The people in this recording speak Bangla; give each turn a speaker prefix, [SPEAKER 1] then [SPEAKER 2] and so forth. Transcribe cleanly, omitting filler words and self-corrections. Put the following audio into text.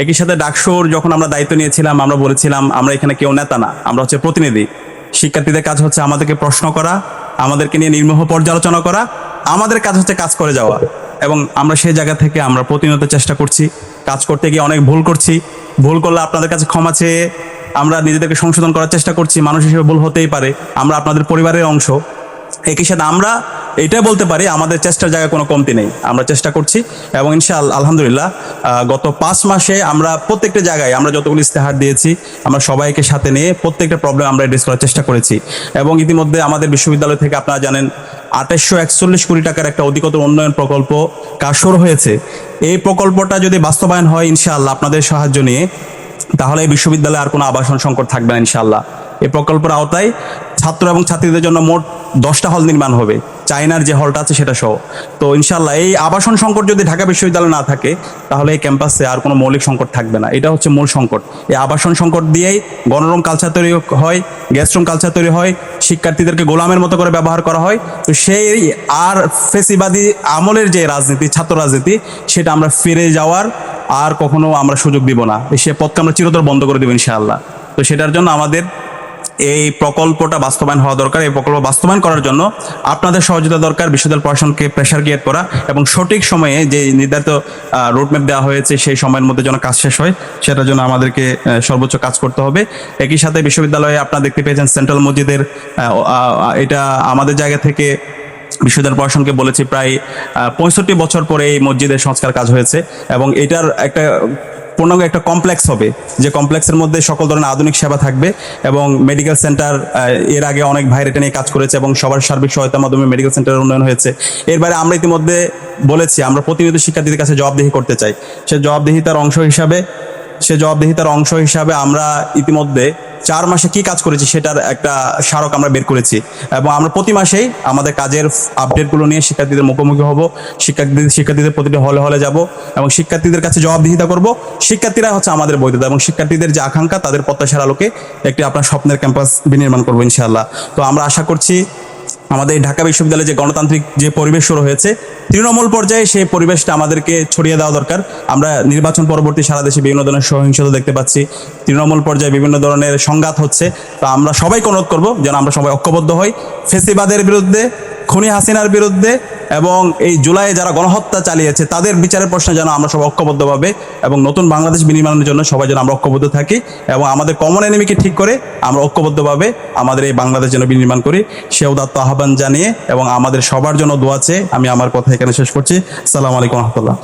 [SPEAKER 1] একই সাথে ডাকসুর যখন আমরা দায়িত্ব নিয়েছিলাম আমরা বলেছিলাম আমরা এখানে কেউ নেতা না, আমরা হচ্ছে প্রতিনিধি। শিক্ষার্থীদের কাজ হচ্ছে আমাদেরকে প্রশ্ন করা, আমাদেরকে নিয়ে নির্মোহ পর্যালোচনা করা, আমাদের কাজ হচ্ছে কাজ করে যাওয়া। এবং আমরা সেই জায়গা থেকে আমরা প্রতিনিয়ত চেষ্টা করছি, কাজ করতে গিয়ে অনেক ভুল করছি, ভুল করলে আপনাদের কাছে ক্ষমা চেয়ে আমরা নিজেদেরকে সংশোধন করার চেষ্টা করছি। মানুষ হিসেবে ভুল হতেই পারে, আমরা আপনাদের পরিবারের অংশ। একই সাথে আমরা এটা বলতে পারি আমাদের চেষ্টার জায়গায় কোনো কমতি নেই, আমরা চেষ্টা করছি। এবং ইনশাআল্লাহ আলহামদুলিল্লাহ গত 5 মাসে আমরা প্রত্যেকটা জায়গায় আমরা যতগুলো ইস্তেহার দিয়েছি আমরা সবাইকে সাথে নিয়ে প্রত্যেকটা প্রবলেম আমরা অ্যাড্রেস করার চেষ্টা করেছি। এবং ইতিমধ্যে আমাদের বিশ্ববিদ্যালয় থেকে আপনারা জানেন 2841 কোটি টাকার একটা অধিকতর উন্নয়ন প্রকল্প কাজ শুরু হয়েছে। এই প্রকল্পটা যদি বাস্তবায়ন হয় ইনশাআল্লাহ আপনাদের সাহায্য নিয়ে, তাহলে এই বিশ্ববিদ্যালয়ে আর কোনো আবাসন সংকট থাকবে না ইনশাআল্লাহ। এই প্রকল্পের আওতায় ছাত্র এবং ছাত্রীদের জন্য মোট 10টা হল নির্মাণ হবে, চায়নার যে হলটা আছে সেটা সহ। তো ইনশাআল্লাহ এই আবাসন সংকট যদি ঢাকা বিশ্ববিদ্যালয়ে না থাকে তাহলে এই ক্যাম্পাসে আর কোনো মৌলিক সংকট থাকবে না, এটা হচ্ছে মূল সংকট। এই আবাসন সংকট দিয়েই গণরুম কালচার তৈরি হয়, গেস্ট রুম কালচার তৈরি হয়, শিক্ষার্থীদেরকে গোলামের মতো করে ব্যবহার করা হয়। তো সেই আর ফেসিবাদী আমলের যে রাজনীতি, ছাত্র রাজনীতি, সেটা আমরা ফিরে যাওয়ার আর কখনো আমরা সুযোগ দিব না, সে পথকে আমরা চিরতর বন্ধ করে দেবো ইনশাআল্লাহ। তো সেটার জন্য আমাদের এই প্রকল্পটা বাস্তবায়ন হওয়া দরকার। এই প্রকল্প বাস্তবায়ন করার জন্য আপনাদের সহযোগিতা দরকার, বিশ্ববিদ্যালয় প্রশাসনকে প্রেশার ক্রিয়েট করা এবং সঠিক সময়ে যে নির্ধারিত রোডম্যাপ দেওয়া হয়েছে সেই সময়ের মধ্যে যেন কাজ শেষ হয়, সেটার জন্য আমাদেরকে সর্বোচ্চ কাজ করতে হবে। একই সাথে বিশ্ববিদ্যালয়ে আপনারা দেখতে পেয়েছেন সেন্ট্রাল মসজিদের এটা আমাদের জায়গা থেকে বিশ্ববিদ্যালয় প্রশাসনকে বলেছি প্রায় 65 বছর পরে এই মসজিদের সংস্কার কাজ হয়েছে। এবং এটার একটা পূর্ণাঙ্গ একটা কমপ্লেক্স হবে, যে কমপ্লেক্সের মধ্যে সকল ধরনের আধুনিক সেবা থাকবে এবং মেডিকেল সেন্টার, এর আগে অনেক ভাই এটা নিয়ে কাজ করেছে এবং সবার সার্বিক সহায়তার মাধ্যমে মেডিকেল সেন্টারের উন্নয়ন হয়েছে। এর বাইরে আমরা ইতিমধ্যে বলেছি আমরা প্রতিনিয়ত শিক্ষার্থীদের কাছে জবাবদিহি করতে চাই। সে জবাবদিহিতার অংশ হিসাবে আমরা ইতিমধ্যে 4 মাসে কি কাজ করেছি সেটার একটা স্মারক আমরা বের করেছি এবং আমরা প্রতি মাসেই আমাদের কাজের আপডেটগুলো নিয়ে শিক্ষার্থীদের মুখোমুখি হব, শিক্ষার্থীদের প্রতিটি হলে হলে যাব এবং শিক্ষার্থীদের কাছে জবাবদিহিতা করব। শিক্ষার্থীরা হচ্ছে আমাদের বৈধতা এবং শিক্ষার্থীদের যে আকাঙ্ক্ষা তাদের প্রত্যাশার আলোকে একটি আপনার স্বপ্নের ক্যাম্পাস বিনির্মাণ করবো ইনশাআল্লাহ। তো আমরা আশা করছি আমাদের এই ঢাকা বিশ্ববিদ্যালয়ে যে গণতান্ত্রিক যে পরিবেশ শুরু হয়েছে তৃণমূল পর্যায়ে সেই পরিবেশটা আমাদেরকে ছড়িয়ে দেওয়া দরকার। আমরা নির্বাচন পরবর্তী সারা দেশে বিভিন্ন ধরনের সহিংসতা দেখতে পাচ্ছি, তৃণমূল পর্যায়ে বিভিন্ন ধরনের সংঘাত হচ্ছে। তো আমরা সবাইকে অনুরোধ করবো যেন আমরা সবাই ঐক্যবদ্ধ হই ফেসিবাদের বিরুদ্ধে, খুনি হাসিনার বিরুদ্ধে এবং এই জুলাইয়ে যারা গণহত্যা চালিয়েছে তাদের বিচারের প্রশ্নে যেন আমরা সবাই ঐক্যবদ্ধভাবে এবং নতুন বাংলাদেশ বিনির্মাণের জন্য সবাই যেন আমরা ঐক্যবদ্ধ থাকি এবং আমাদের কমন এনিমিকে ঠিক করে আমরা ঐক্যবদ্ধভাবে আমাদের এই বাংলাদেশ যেন বিনির্মাণ করি, সে উদাত্ত আহ্বান জানিয়ে এবং আমাদের সবার জন্য দোয়া চেয়ে আমি আমার কথা এখানে শেষ করছি। আসসালামু আলাইকুম রহমতুল্লাহ।